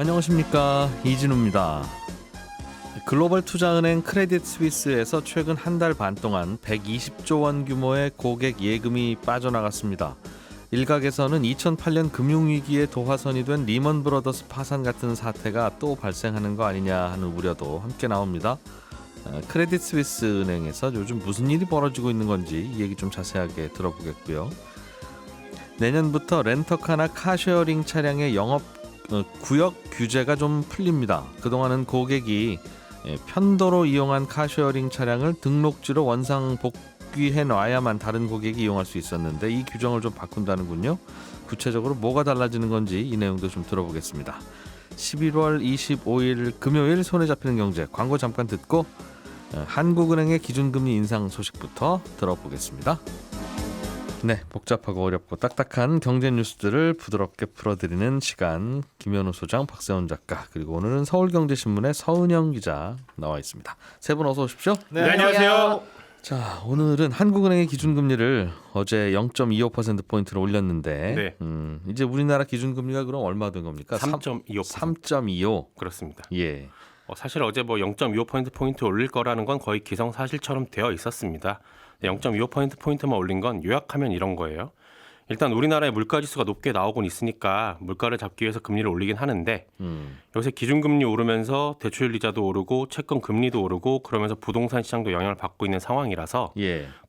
안녕하십니까, 이진우입니다. 글로벌 투자은행 크레딧 스위스에서 최근 한 달 반 동안 120조 원 규모의 고객 예금이 빠져나갔습니다. 일각에서는 2008년 금융위기의 도화선이 된 리먼 브러더스 파산 같은 사태가 또 발생하는 거 아니냐 하는 우려도 함께 나옵니다. 크레딧 스위스 은행에서 요즘 무슨 일이 벌어지고 있는 건지 이 얘기 좀 자세하게 들어보겠고요. 내년부터 렌터카나 카쉐어링 차량의 영업 구역 규제가 좀 풀립니다. 그동안은 고객이 편도로 이용한 카쉐어링 차량을 등록지로 원상 복귀해 놔야만 다른 고객이 이용할 수 있었는데 이 규정을 좀 바꾼다는군요. 구체적으로 뭐가 달라지는 건지 이 내용도 좀 들어보겠습니다. 11월 25일 금요일 손에 잡히는 경제 광고 잠깐 듣고 한국은행의 기준금리 인상 소식부터 들어보겠습니다. 네, 복잡하고 어렵고 딱딱한 경제 뉴스들을 부드럽게 풀어드리는 시간, 김현우 소장, 박세훈 작가, 그리고 오늘은 서울경제신문의 서은영 기자 나와 있습니다. 세 분 어서 오십시오. 네, 안녕하세요. 자, 오늘은 한국은행의 기준금리를 어제 0.25%포인트를 올렸는데 이제 우리나라 기준금리가 그럼 얼마 된 겁니까? 3.25%. 3.25. 그렇습니다. 예. 사실 어제 0.25%포인트 올릴 거라는 건 거의 기정사실처럼 되어 있었습니다. 0.25%포인트만 올린 건 요약하면 이런 거예요. 일단 우리나라의 물가지수가 높게 나오곤 있으니까 물가를 잡기 위해서 금리를 올리긴 하는데 요새 기준금리 오르면서 대출 이자도 오르고 채권 금리도 오르고 그러면서 부동산 시장도 영향을 받고 있는 상황이라서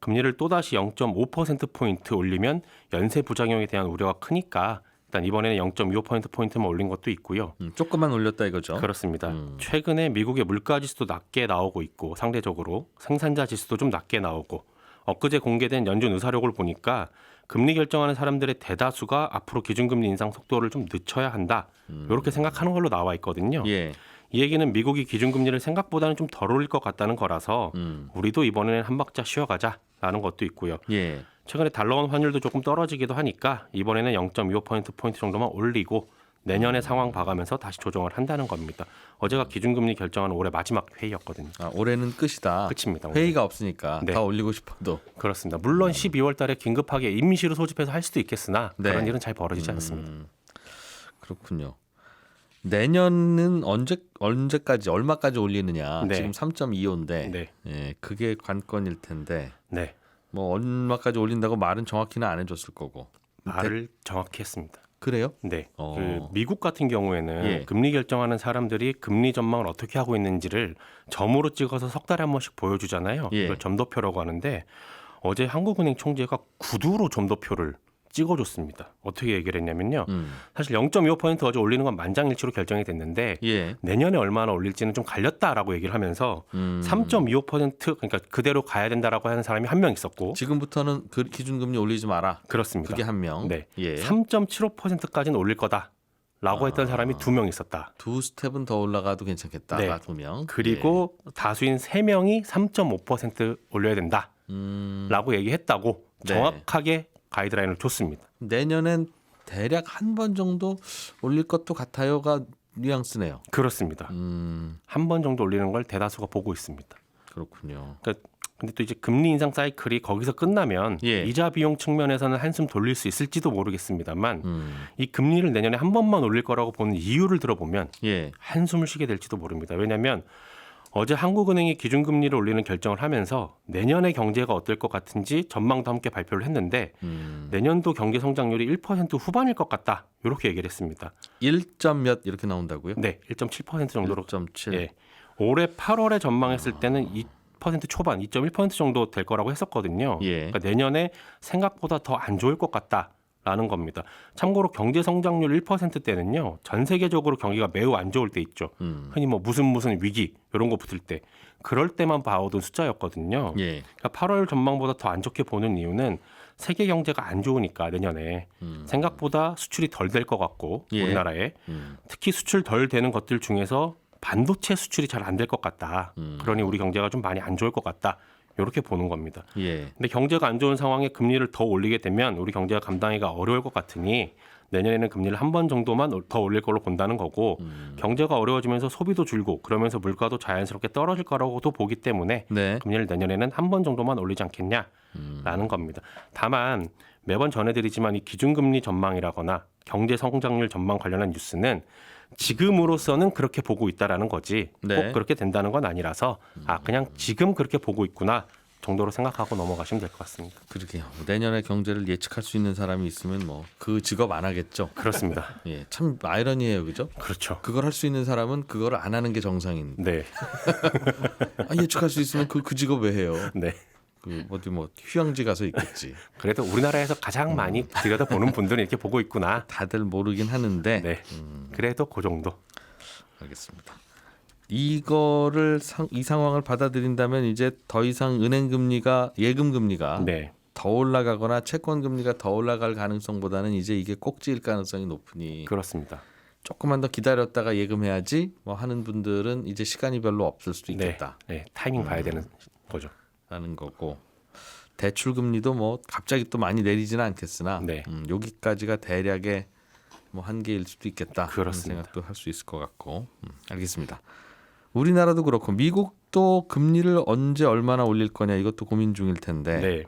금리를 또다시 0.5%포인트 올리면 연쇄 부작용에 대한 우려가 크니까 일단 이번에는 0.25%포인트만 올린 것도 있고요. 조금만 올렸다 이거죠? 그렇습니다. 최근에 미국의 물가지수도 낮게 나오고 있고 상대적으로 생산자 지수도 좀 낮게 나오고 엊그제 공개된 연준 의사록을 보니까 금리 결정하는 사람들의 대다수가 앞으로 기준금리 인상 속도를 좀 늦춰야 한다. 이렇게 생각하는 걸로 나와 있거든요. 예. 이 얘기는 미국이 기준금리를 생각보다는 좀 덜 올릴 것 같다는 거라서 우리도 이번에는 한 박자 쉬어가자라는 것도 있고요. 예. 최근에 달러원 환율도 조금 떨어지기도 하니까 이번에는 0.25%포인트 정도만 올리고 내년의 상황 봐가면서 다시 조정을 한다는 겁니다. 어제가 기준금리 결정하는 올해 마지막 회의였거든요. 올해는 끝이다. 끝입니다. 회의가 없으니까 네. 더 올리고 싶어도. 그렇습니다. 물론 12월 달에 긴급하게 임시로 소집해서 할 수도 있겠으나 네. 그런 일은 잘 벌어지지 않습니다. 그렇군요. 내년은 언제까지 얼마까지 올리느냐. 네. 지금 3.25인데 네. 예, 그게 관건일 텐데 네. 뭐 얼마까지 올린다고 말은 정확히는 안 해줬을 거고. 말을 정확히 했습니다. 그래요? 네. 어. 그 미국 같은 경우에는 예. 금리 결정하는 사람들이 금리 전망을 어떻게 하고 있는지를 점으로 찍어서 석 달에 한 번씩 보여주잖아요. 예. 이걸 점도표라고 하는데 어제 한국은행 총재가 구두로 점도표를 찍어줬습니다. 어떻게 얘기를 했냐면요. 사실 0.25% 어제 올리는 건 만장일치로 결정이 됐는데 예. 내년에 얼마나 올릴지는 좀 갈렸다라고 얘기를 하면서 3.25% 그러니까 그대로 가야 된다라고 하는 사람이 한 명 있었고 지금부터는 그 기준금리 올리지 마라. 그렇습니다. 그게 한 명. 네. 예. 3.75%까지는 올릴 거다라고 했던 사람이 두 명 있었다. 두 스텝은 더 올라가도 괜찮겠다. 네. 두 명. 그리고 다수인 3명이 3.5% 올려야 된다라고 얘기했다고 네. 정확하게 가이드라인을 줬습니다. 내년엔 대략 한 번 정도 올릴 것도 같아요가 뉘앙스네요. 그렇습니다. 한 번 정도 올리는 걸 대다수가 보고 있습니다. 그렇군요. 그러니까 근데 또 이제 금리 인상 사이클이 거기서 끝나면 예. 이자 비용 측면에서는 한숨 돌릴 수 있을지도 모르겠습니다만 이 금리를 내년에 한 번만 올릴 거라고 보는 이유를 들어보면 예. 한숨을 쉬게 될지도 모릅니다. 왜냐하면 어제 한국은행이 기준금리를 올리는 결정을 하면서 내년의 경제가 어떨 것 같은지 전망도 함께 발표를 했는데 내년도 경제 성장률이 1% 후반일 것 같다. 이렇게 얘기를 했습니다. 1점 몇 이렇게 나온다고요? 네, 1.7% 정도로. 1.7. 예. 올해 8월에 전망했을 때는 2% 초반, 2.1% 정도 될 거라고 했었거든요. 예. 그러니까 내년에 생각보다 더 안 좋을 것 같다라는 겁니다. 참고로 경제 성장률 1%대는요. 전 세계적으로 경기가 매우 안 좋을 때 있죠. 흔히 뭐 무슨 위기 이런 거 붙을 때 그럴 때만 봐오던 숫자였거든요. 예. 그러니까 8월 전망보다 더 안 좋게 보는 이유는 세계 경제가 안 좋으니까 내년에 생각보다 수출이 덜 될 것 같고 예. 우리나라에 특히 수출 덜 되는 것들 중에서 반도체 수출이 잘 안 될 것 같다. 그러니 우리 경제가 좀 많이 안 좋을 것 같다. 이렇게 보는 겁니다. 예. 근데 경제가 안 좋은 상황에 금리를 더 올리게 되면 우리 경제가 감당하기가 어려울 것 같으니 내년에는 금리를 한 번 정도만 더 올릴 걸로 본다는 거고 경제가 어려워지면서 소비도 줄고 그러면서 물가도 자연스럽게 떨어질 거라고도 보기 때문에 네. 금리를 내년에는 한 번 정도만 올리지 않겠냐라는 겁니다. 다만 매번 전해드리지만 이 기준금리 전망이라거나 경제 성장률 전망 관련한 뉴스는 지금으로서는 그렇게 보고 있다라는 거지 네. 꼭 그렇게 된다는 건 아니라서 그냥 지금 그렇게 보고 있구나 정도로 생각하고 넘어가시면 될 것 같습니다. 그러게요. 내년의 경제를 예측할 수 있는 사람이 있으면 뭐 그 직업 안 하겠죠. 그렇습니다. 예, 참 아이러니해요, 그죠? 그렇죠. 그걸 할 수 있는 사람은 그걸 안 하는 게 정상인. 네, 예측할 수 있으면 그 직업 왜 해요? 네. 그 어디 뭐 휴양지 가서 있겠지. 그래도 우리나라에서 가장 많이 들여다보는 분들은 이렇게 보고 있구나. 다들 모르긴 하는데. 네. 그래도 그 정도. 알겠습니다. 이거를 이 상황을 받아들인다면 이제 더 이상 은행 금리가 예금 금리가 네. 더 올라가거나 채권 금리가 더 올라갈 가능성보다는 이제 이게 꼭지일 가능성이 높으니 그렇습니다. 조금만 더 기다렸다가 예금해야지 뭐 하는 분들은 이제 시간이 별로 없을 수도 있겠다. 네. 타이밍 봐야 되는 거죠. 라는 거고 대출 금리도 뭐 갑자기 또 많이 내리지는 않겠으나 네. 여기까지가 대략의 뭐 한계일 수도 있겠다. 그렇습니다. 그런 생각도 할 수 있을 것 같고 알겠습니다. 우리나라도 그렇고 미국도 금리를 언제 얼마나 올릴 거냐 이것도 고민 중일 텐데 네.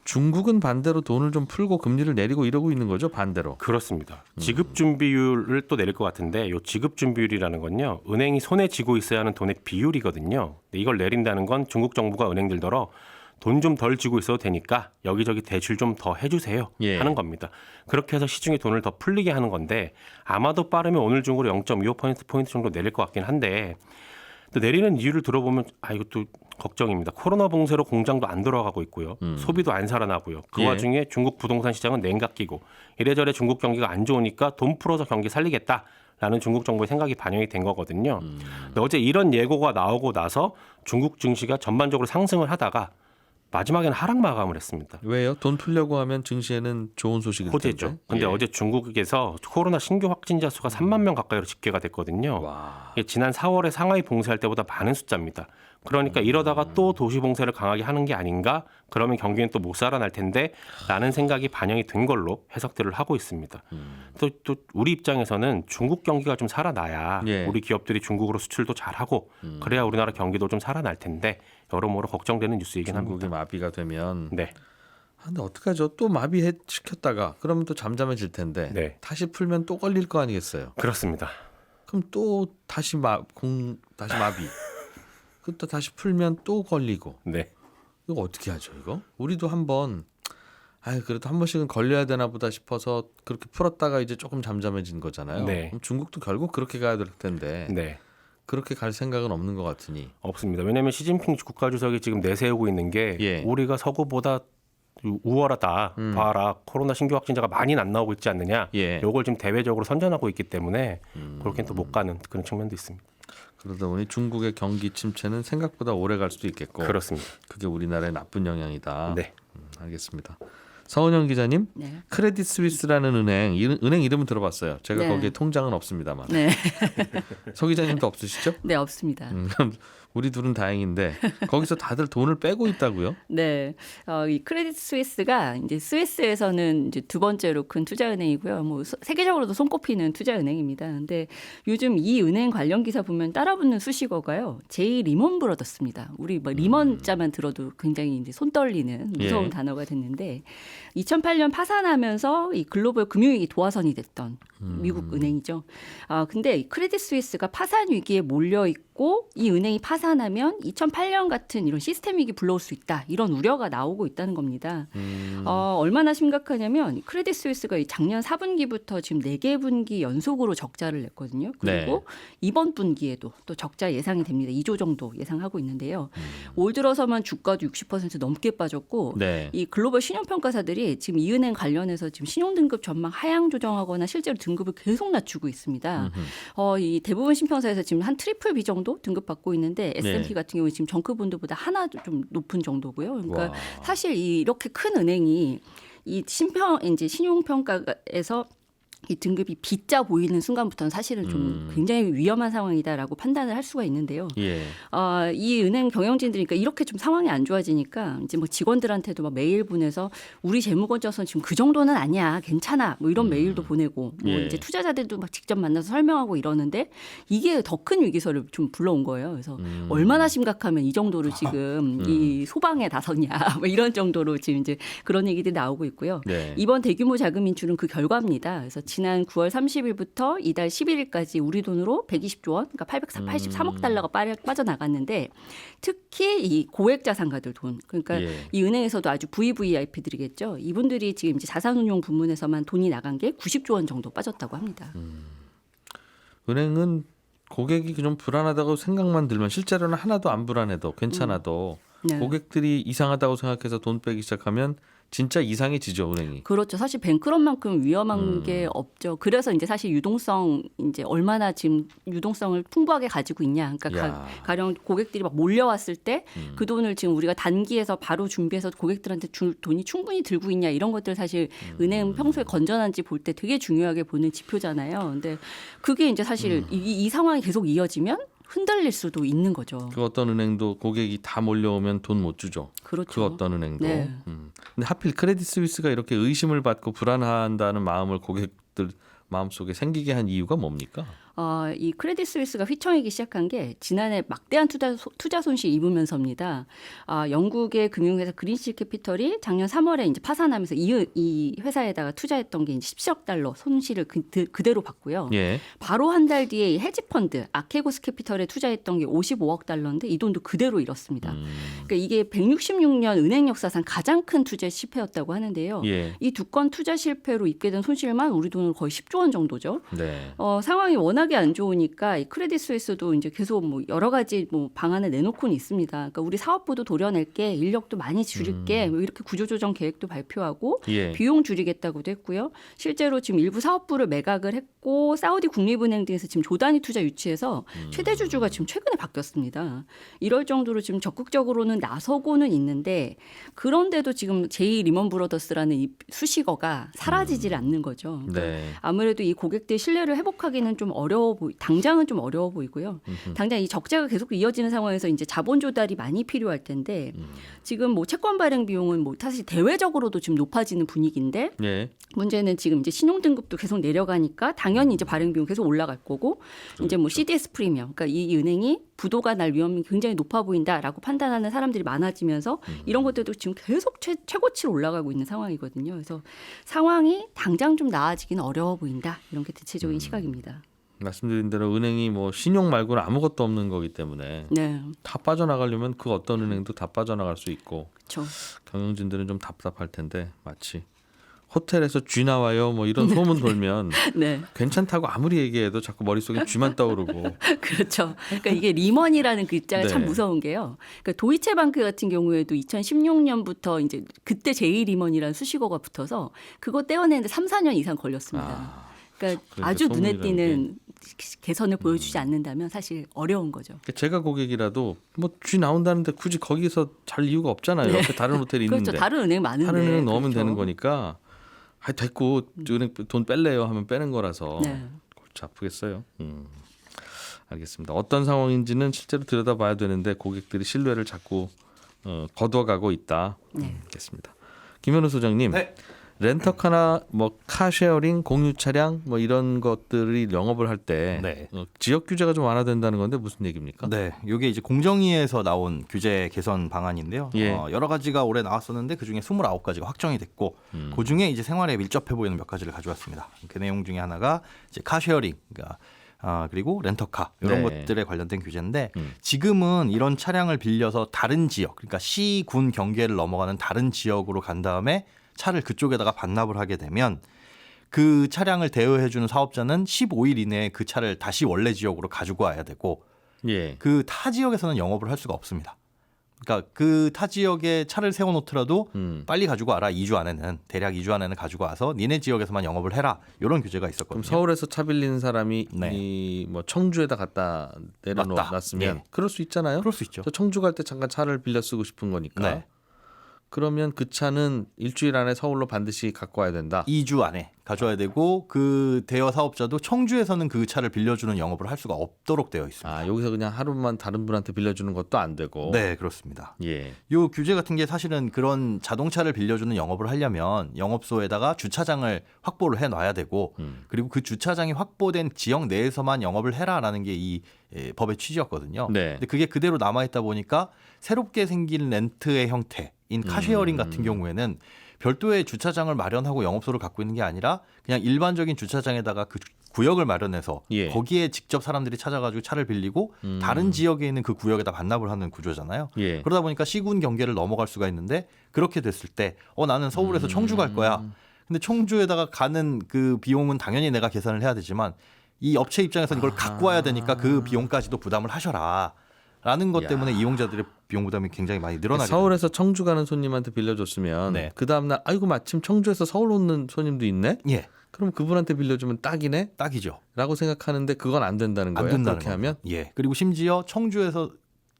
중국은 반대로 돈을 좀 풀고 금리를 내리고 이러고 있는 거죠, 반대로. 그렇습니다. 지급 준비율을 또 내릴 것 같은데 이 지급 준비율이라는 건요. 은행이 손에 쥐고 있어야 하는 돈의 비율이거든요. 이걸 내린다는 건 중국 정부가 은행들더러 돈 좀 덜 쥐고 있어도 되니까 여기저기 대출 좀 더 해주세요 하는 겁니다. 그렇게 해서 시중에 돈을 더 풀리게 하는 건데 아마도 빠르면 오늘 중으로 0.25%포인트 정도 내릴 것 같긴 한데 또 내리는 이유를 들어보면 이것도 걱정입니다. 코로나 봉쇄로 공장도 안 돌아가고 있고요. 소비도 안 살아나고요. 그 와중에 중국 부동산 시장은 냉각 끼고 이래저래 중국 경기가 안 좋으니까 돈 풀어서 경기 살리겠다라는 중국 정부의 생각이 반영이 된 거거든요. 근데 어제 이런 예고가 나오고 나서 중국 증시가 전반적으로 상승을 하다가 마지막에는 하락 마감을 했습니다. 왜요? 돈 풀려고 하면 증시에는 좋은 소식일 호재죠. 텐데. 근데 어제 중국에서 코로나 신규 확진자 수가 3만 명 가까이로 집계가 됐거든요. 와. 이게 지난 4월에 상하이 봉쇄할 때보다 많은 숫자입니다. 그러니까 이러다가 또 도시 봉쇄를 강하게 하는 게 아닌가? 그러면 경기는 또 못 살아날 텐데 라는 생각이 반영이 된 걸로 해석들을 하고 있습니다. 또 우리 입장에서는 중국 경기가 좀 살아나야 우리 기업들이 중국으로 수출도 잘하고 그래야 우리나라 경기도 좀 살아날 텐데 여러모로 걱정되는 뉴스이긴 중국이 합니다. 마비가 되면 네. 근데 어떡하죠? 또 마비해 시켰다가 그러면 또 잠잠해질 텐데 네. 다시 풀면 또 걸릴 거 아니겠어요? 그렇습니다. 그럼 또 다시 다시 마비. 또 다시 풀면 또 걸리고. 네. 이거 어떻게 하죠, 이거? 우리도 한번 그래도 한 번씩은 걸려야 되나 보다 싶어서 그렇게 풀었다가 이제 조금 잠잠해진 거잖아요. 네. 그럼 중국도 결국 그렇게 가야 될 텐데. 네. 그렇게 갈 생각은 없는 것 같으니. 없습니다. 왜냐하면 시진핑 국가주석이 지금 내세우고 있는 게 우리가 서구보다 우월하다. 봐라. 코로나 신규 확진자가 많이 안 나오고 있지 않느냐. 이걸 지금 대외적으로 선전하고 있기 때문에 그렇게는 또 못 가는 그런 측면도 있습니다. 그러다 보니 중국의 경기 침체는 생각보다 오래 갈 수도 있겠고. 그렇습니다. 그게 우리나라에 나쁜 영향이다. 네. 알겠습니다. 서은영 기자님, 네. 크레딧 스위스라는 은행 이름은 들어봤어요. 제가 네. 거기에 통장은 없습니다만. 네. 서 기자님도 없으시죠? 네, 없습니다. 우리 둘은 다행인데 거기서 다들 돈을 빼고 있다고요? 네, 이 크레딧 스위스가 이제 스위스에서는 이제 두 번째로 큰 투자은행이고요. 뭐 세계적으로도 손꼽히는 투자은행입니다. 근데 요즘 이 은행 관련 기사 보면 따라붙는 수식어가요. 제이 리먼 브라더스입니다. 우리 뭐 리먼자만 들어도 굉장히 이제 손 떨리는 무서운 단어가 됐는데 2008년 파산하면서 이 글로벌 금융위기 도화선이 됐던 미국 은행이죠. 근데 이 크레딧 스위스가 파산 위기에 몰려 있고 이 은행이 파산하면 2008년 같은 이런 시스템 위기 불러올 수 있다. 이런 우려가 나오고 있다는 겁니다. 얼마나 심각하냐면 크레딧 스위스가 작년 4분기부터 지금 4개 분기 연속으로 적자를 냈거든요. 그리고 이번 분기에도 또 적자 예상이 됩니다. 2조 정도 예상하고 있는데요. 올 들어서만 주가도 60% 넘게 빠졌고 이 글로벌 신용평가사들이 지금 이 은행 관련해서 지금 신용등급 전망 하향 조정하거나 실제로 등급을 계속 낮추고 있습니다. 이 대부분 신평사에서 지금 한 트리플 B 정도 등급받고 있는데 S&P 같은 경우에 지금 정크본드보다 하나 좀 높은 정도고요. 그러니까 사실 이렇게 큰 은행이 이 신용평가에서 이 등급이 B자 보이는 순간부터는 사실은 좀 굉장히 위험한 상황이다라고 판단을 할 수가 있는데요. 이 은행 경영진들이 그러니까 이렇게 좀 상황이 안 좋아지니까 이제 뭐 직원들한테도 막 메일 보내서 우리 재무건조선 지금 그 정도는 아니야, 괜찮아, 뭐 이런 메일도 보내고 뭐 이제 투자자들도 막 직접 만나서 설명하고 이러는데 이게 더 큰 위기설을 좀 불러온 거예요. 그래서 얼마나 심각하면 이 정도로 지금 이 소방에 나섰냐, 뭐 이런 정도로 지금 이제 그런 얘기들이 나오고 있고요. 이번 대규모 자금 인출은 그 결과입니다. 그래서 지난 9월 30일부터 이달 11일까지 우리 돈으로 120조 원, 그러니까 883억 달러가 빠져나갔는데 특히 이 고액 자산가들 돈, 그러니까 예. 이 은행에서도 아주 VVIP들이겠죠. 이분들이 지금 이제 자산운용 부문에서만 돈이 나간 게 90조 원 정도 빠졌다고 합니다. 은행은 고객이 좀 불안하다고 생각만 들면 실제로는 하나도 안 불안해도 괜찮아도 네. 고객들이 이상하다고 생각해서 돈 빼기 시작하면 진짜 이상해지죠, 은행이. 그렇죠. 사실 뱅크런만큼 위험한 게 없죠. 그래서 이제 사실 유동성 이제 얼마나 지금 유동성을 풍부하게 가지고 있냐. 그러니까 야. 가령 고객들이 막 몰려왔을 때 그 돈을 지금 우리가 단기에서 바로 준비해서 고객들한테 줄 돈이 충분히 들고 있냐 이런 것들 사실 은행은 평소에 건전한지 볼 때 되게 중요하게 보는 지표잖아요. 근데 그게 이제 사실 이 상황이 계속 이어지면 흔들릴 수도 있는 거죠. 그 어떤 은행도 고객이 다 몰려오면 돈 못 주죠. 그렇죠. 그 어떤 은행도. 네. 근데 하필 크레딧 스위스가 이렇게 의심을 받고 불안한다는 마음을 고객들 마음속에 생기게 한 이유가 뭡니까? 이 크레딧 스위스가 휘청이기 시작한 게 지난해 막대한 투자 손실 입으면서입니다. 영국의 금융회사 그린실 캐피털이 작년 3월에 이제 파산하면서 이 회사에다가 투자했던 게 이제 10억 달러 손실을 그대로 봤고요. 예. 바로 한 달 뒤에 이 헤지 펀드 아케고스 캐피털에 투자했던 게 55억 달러인데 이 돈도 그대로 잃었습니다. 그러니까 이게 166년 은행 역사상 가장 큰 투자 실패였다고 하는데요. 예. 이 두 건 투자 실패로 입게 된 손실만 우리 돈으로 거의 10조 원 정도죠. 네. 상황이 워낙에 안 좋으니까 이 크레딧 스위스도 이제 계속 뭐 여러 가지 뭐 방안을 내놓고는 있습니다. 그러니까 우리 사업부도 도려낼게, 인력도 많이 줄일게, 뭐 이렇게 구조조정 계획도 발표하고 예. 비용 줄이겠다고도 했고요. 실제로 지금 일부 사업부를 매각을 했고 사우디 국립은행 등에서 지금 조단위 투자 유치해서 최대 주주가 지금 최근에 바뀌었습니다. 이럴 정도로 지금 적극적으로는 나서고는 있는데 그런데도 지금 제이 리먼 브로더스라는 이 수식어가 사라지질 않는 거죠. 그러니까 네. 아무래도 이 고객들 신뢰를 회복하기는 좀 당장은 좀 어려워 보이고요. 당장 이 적자가 계속 이어지는 상황에서 이제 자본 조달이 많이 필요할 텐데 지금 뭐 채권 발행 비용은 뭐 사실 대외적으로도 지금 높아지는 분위기인데 예. 문제는 지금 이제 신용 등급도 계속 내려가니까 당연히 이제 발행 비용 계속 올라갈 거고 이제 뭐 CDS 프리미엄, 그러니까 이 은행이 부도가 날 위험이 굉장히 높아 보인다라고 판단하는 사람들이 많아지면서 이런 것들도 지금 계속 최고치로 올라가고 있는 상황이거든요. 그래서 상황이 당장 좀 나아지기는 어려워 보인다. 이런 게 대체적인 시각입니다. 말씀드린 대로 은행이 뭐 신용 말고는 아무것도 없는 거기 때문에 네, 다 빠져나가려면 그 어떤 은행도 다 빠져나갈 수 있고 그렇죠. 경영진들은 좀 답답할 텐데 마치 호텔에서 쥐 나와요 뭐 이런 소문 돌면 네, 괜찮다고 아무리 얘기해도 자꾸 머릿속에 쥐만 떠오르고 그렇죠. 그러니까 이게 리먼이라는 글자가 네. 참 무서운 게요. 그러니까 도이체방크 같은 경우에도 2016년부터 이제 그때 제이 리먼이라는 수식어가 붙어서 그거 떼어내는데 3, 4년 이상 걸렸습니다. 그러니까 아주 눈에 소문이라는 띄는 개선을 보여주지 않는다면 사실 어려운 거죠. 제가 고객이라도 뭐 쥐 나온다는데 굳이 거기서 잘 이유가 없잖아요. 옆에 다른 호텔이 있는데 그렇죠. 다른 은행 많은데. 다른 은행 넣으면 그렇죠. 되는 거니까 됐고 은행 돈 뺄래요 하면 빼는 거라서 네. 골치 아프겠어요. 알겠습니다. 어떤 상황인지는 실제로 들여다봐야 되는데 고객들이 신뢰를 자꾸 거둬가고 있다. 네. 알겠습니다. 김현우 소장님, 네. 렌터카나 뭐 카쉐어링, 공유 차량 뭐 이런 것들이 영업을 할 때 네. 지역 규제가 좀 완화된다는 건데 무슨 얘기입니까? 네, 이게 이제 공정위에서 나온 규제 개선 방안인데요. 예. 여러 가지가 올해 나왔었는데 그 중에 29가지가 확정이 됐고, 그 중에 이제 생활에 밀접해 보이는 몇 가지를 가져왔습니다. 그 내용 중에 하나가 이제 카쉐어링, 그러니까 그리고 렌터카 이런 네. 것들에 관련된 규제인데 지금은 이런 차량을 빌려서 다른 지역, 그러니까 시, 군 경계를 넘어가는 다른 지역으로 간 다음에 차를 그쪽에다가 반납을 하게 되면 그 차량을 대여해주는 사업자는 15일 이내에 그 차를 다시 원래 지역으로 가지고 와야 되고 예. 그 타 지역에서는 영업을 할 수가 없습니다. 그러니까 그 타 지역에 차를 세워놓더라도 빨리 가지고 와라. 2주 안에는 대략 2주 안에는 가지고 와서 니네 지역에서만 영업을 해라. 이런 규제가 있었거든요. 그럼 서울에서 차 빌린 사람이 네. 이 뭐 청주에다 갖다 내려놨으면 네. 그럴 수 있잖아요. 그럴 수 있죠. 저 청주 갈 때 잠깐 차를 빌려 쓰고 싶은 거니까. 네. 그러면 그 차는 일주일 안에 서울로 반드시 갖고 와야 된다. 2주 안에 가져와야 되고 그 대여 사업자도 청주에서는 그 차를 빌려주는 영업을 할 수가 없도록 되어 있습니다. 여기서 그냥 하루만 다른 분한테 빌려주는 것도 안 되고. 네, 그렇습니다. 예. 요 규제 같은 게 사실은 그런 자동차를 빌려주는 영업을 하려면 영업소에다가 주차장을 확보를 해놔야 되고 그리고 그 주차장이 확보된 지역 내에서만 영업을 해라라는 게 이 법의 취지였거든요. 네. 근데 그게 그대로 남아있다 보니까 새롭게 생긴 렌트의 형태인 카쉐어링 같은 경우에는 별도의 주차장을 마련하고 영업소를 갖고 있는 게 아니라 그냥 일반적인 주차장에다가 그 구역을 마련해서 예. 거기에 직접 사람들이 찾아가지고 차를 빌리고 다른 지역에 있는 그 구역에다 반납을 하는 구조잖아요. 예. 그러다 보니까 시군 경계를 넘어갈 수가 있는데 그렇게 됐을 때 나는 서울에서 청주 갈 거야. 근데 청주에다가 가는 그 비용은 당연히 내가 계산을 해야 되지만 이 업체 입장에서는 이걸 갖고 와야 되니까 그 비용까지도 부담을 하셔라. 라는 것 때문에 이용자들의 비용 부담이 굉장히 많이 늘어나게 서울에서 청주 가는 손님한테 빌려줬으면 네. 그 다음날 아이고 마침 청주에서 서울 오는 손님도 있네. 됩니다. 예, 그럼 그분한테 빌려주면 딱이네. 딱이죠. 라고 생각하는데 그건 안 된다는 안 거예요. 된다는 그렇게 하면. 예. 그리고 심지어 청주에서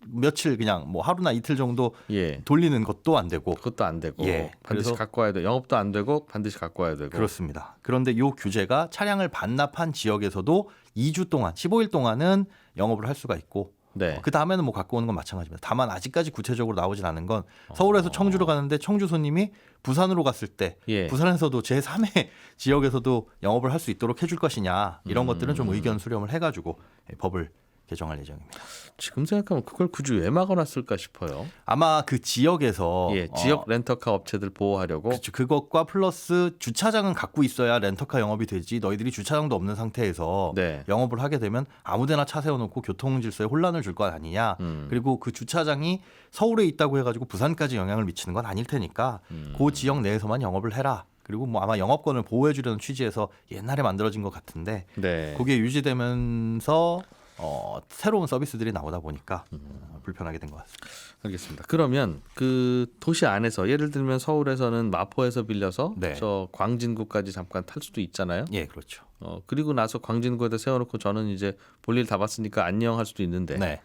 며칠 그냥 뭐 하루나 이틀 정도 예. 돌리는 것도 안 되고 그것도 안 되고 예, 반드시 그래서- 갖고 와야 돼. 영업도 안 되고 반드시 갖고 와야 되고. 그렇습니다. 그런데 이 규제가 차량을 반납한 지역에서도 2주 동안 15일 동안은 영업을 할 수가 있고 네. 그 다음에는 뭐 갖고 오는 건 마찬가지입니다. 다만 아직까지 구체적으로 나오진 않은 건 서울에서 청주로 가는데 청주 손님이 부산으로 갔을 때 예. 부산에서도 제3의 지역에서도 영업을 할 수 있도록 해줄 것이냐 이런 것들은 좀 의견 수렴을 해가지고 법을 개정할 예정입니다. 지금 생각하면 그걸 굳이 왜 막아놨을까 싶어요. 아마 그 지역에서 예, 지역 렌터카 업체들 보호하려고. 그렇죠. 그것과 플러스 주차장은 갖고 있어야 렌터카 영업이 되지 너희들이 주차장도 없는 상태에서 네. 영업을 하게 되면 아무데나 차 세워놓고 교통 질서에 혼란을 줄 것 아니냐. 그리고 그 주차장이 서울에 있다고 해가지고 부산까지 영향을 미치는 건 아닐 테니까 그 지역 내에서만 영업을 해라. 그리고 뭐 아마 영업권을 보호해 주려는 취지에서 옛날에 만들어진 것 같은데 네. 그게 유지되면서 새로운 서비스들이 나오다 보니까 불편하게 된 것 같습니다. 알겠습니다. 그러면 그 도시 안에서 예를 들면 서울에서는 마포에서 빌려서 네. 저 광진구까지 잠깐 탈 수도 있잖아요. 예, 그렇죠. 그리고 나서 광진구에다 세워놓고 저는 이제 볼일 다 봤으니까 안녕할 수도 있는데. 네,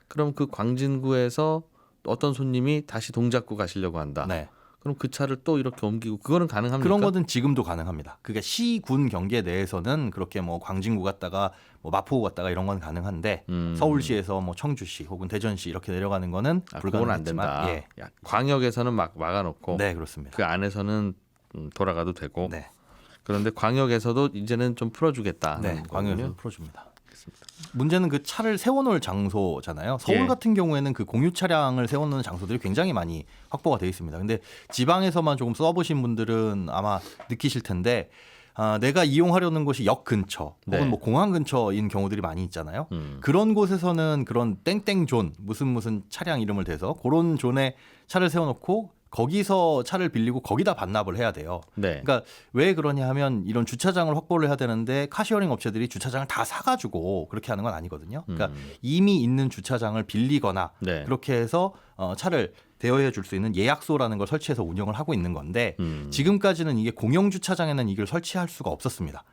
그럼 그 광진구에서 어떤 손님이 다시 동작구 가시려고 한다. 네. 그럼 그 차를 또 이렇게 옮기고 그거는 가능합니까? 그런 거는 지금도 가능합니다. 그게 시군 경계 내에서는 그렇게 뭐 광진구 갔다가 뭐 마포구 갔다가 이런 건 가능한데 서울시에서 뭐 청주시 혹은 대전시 이렇게 내려가는 거는 그건 안 된다. 불가능하지만 예. 야, 광역에서는 막아놓고 네, 그렇습니다. 그 안에서는 돌아가도 되고. 네, 그런데 광역에서도 이제는 좀 풀어주겠다. 네, 하는 광역에서 거군요. 풀어줍니다. 문제는 그 차를 세워놓을 장소잖아요. 서울 예. 같은 경우에는 그 공유 차량을 세워놓는 장소들이 굉장히 많이 확보가 되어 있습니다. 근데 지방에서만 조금 써보신 분들은 아마 느끼실 텐데 내가 이용하려는 곳이 역 근처 혹은 네. 뭐 공항 근처인 경우들이 많이 있잖아요. 음. 그런 곳에서는 그런 땡땡존 무슨 차량 이름을 대서 그런 존에 차를 세워놓고 거기서 차를 빌리고 거기다 반납을 해야 돼요. 네. 그러니까 왜 그러냐 하면 이런 주차장을 확보를 해야 되는데 카시어링 업체들이 주차장을 다 사가지고 그렇게 하는 건 아니거든요. 그러니까 이미 있는 주차장을 빌리거나 네. 그렇게 해서 차를 대여해 줄 수 있는 예약소라는 걸 설치해서 운영을 하고 있는 건데 지금까지는 이게 공영 주차장에는 이걸 설치할 수가 없었습니다.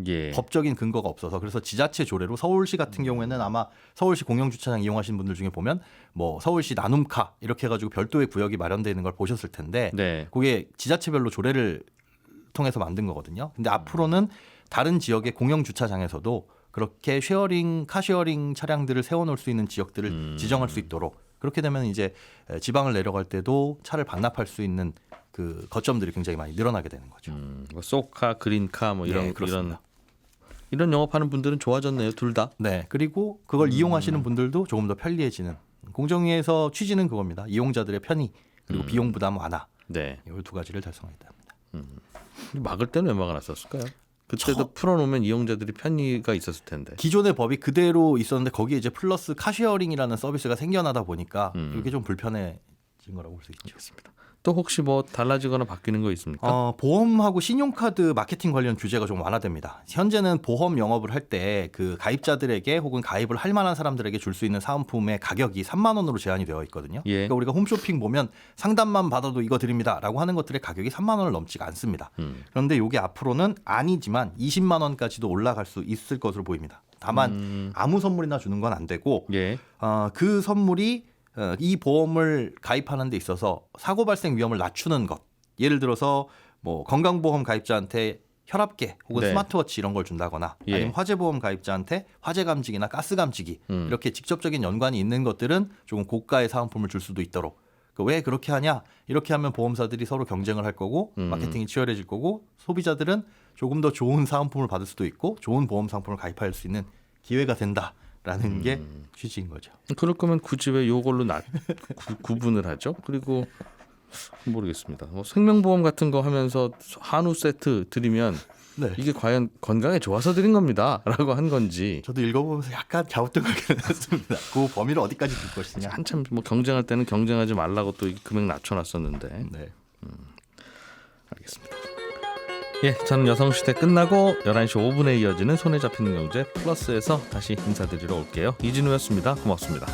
예. 법적인 근거가 없어서 그래서 지자체 조례로 서울시 같은 경우에는 아마 서울시 공영주차장 이용하시는 분들 중에 보면 뭐 서울시 나눔카 이렇게 해가지고 별도의 구역이 마련되어 있는 걸 보셨을 텐데 네. 그게 지자체별로 조례를 통해서 만든 거거든요. 근데 앞으로는 다른 지역의 공영주차장에서도 그렇게 카쉐어링 차량들을 세워놓을 수 있는 지역들을 지정할 수 있도록 그렇게 되면 이제 지방을 내려갈 때도 차를 반납할 수 있는 그 거점들이 굉장히 많이 늘어나게 되는 거죠. 뭐 소카, 그린카 뭐 이런 네, 그렇습니다. 이런 영업하는 분들은 좋아졌네요. 둘 다. 네, 그리고 그걸 이용하시는 분들도 조금 더 편리해지는 공정위에서 취지는 그겁니다. 이용자들의 편의 그리고 비용 부담 완화 네. 이 두 가지를 달성하겠다. 막을 때는 왜 막아놨었을까요? 그때도 풀어놓으면 이용자들이 편의가 있었을 텐데. 기존의 법이 그대로 있었는데 거기에 이제 플러스 카쉐어링이라는 서비스가 생겨나다 보니까 이게 좀 불편해진 거라고 볼 수 있죠. 또 혹시 뭐 달라지거나 바뀌는 거 있습니까? 보험하고 신용카드 마케팅 관련 규제가 좀 완화됩니다. 현재는 보험 영업을 할 때 그 가입자들에게 혹은 가입을 할 만한 사람들에게 줄 수 있는 사은품의 가격이 3만 원으로 제한이 되어 있거든요. 예. 그러니까 우리가 홈쇼핑 보면 상담만 받아도 이거 드립니다라고 하는 것들의 가격이 3만 원을 넘지가 않습니다. 그런데 이게 앞으로는 아니지만 20만 원까지도 올라갈 수 있을 것으로 보입니다. 다만 아무 선물이나 주는 건 안 되고 예. 그 선물이 이 보험을 가입하는 데 있어서 사고 발생 위험을 낮추는 것. 예를 들어서 뭐 건강보험 가입자한테 혈압계 혹은 네. 스마트워치 이런 걸 준다거나 예. 아니면 화재보험 가입자한테 화재 감지기나 가스 감지기 이렇게 직접적인 연관이 있는 것들은 조금 고가의 사은품을 줄 수도 있도록. 왜 그렇게 하냐? 이렇게 하면 보험사들이 서로 경쟁을 할 거고 마케팅이 치열해질 거고 소비자들은 조금 더 좋은 사은품을 받을 수도 있고 좋은 보험 상품을 가입할 수 있는 기회가 된다라는 게 취지인 거죠. 그럴 거면 굳이 왜 요걸로 구분을 하죠? 그리고 모르겠습니다. 뭐 생명보험 같은 거 하면서 한우 세트 드리면 네. 이게 과연 건강에 좋아서 드린 겁니다라고 한 건지 저도 읽어보면서 약간 갸우뚱하게 했습니다. 그 범위를 어디까지 둘 것이냐. 한참 뭐 경쟁할 때는 경쟁하지 말라고 또 이 금액 낮춰놨었는데 네. 알겠습니다. 예, 저는 여성시대 끝나고 11시 5분에 이어지는 손에 잡히는 경제 플러스에서 다시 인사드리러 올게요. 이진우였습니다. 고맙습니다.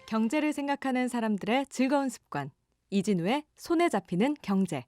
경제를 생각하는 사람들의 즐거운 습관. 이진우의 손에 잡히는 경제.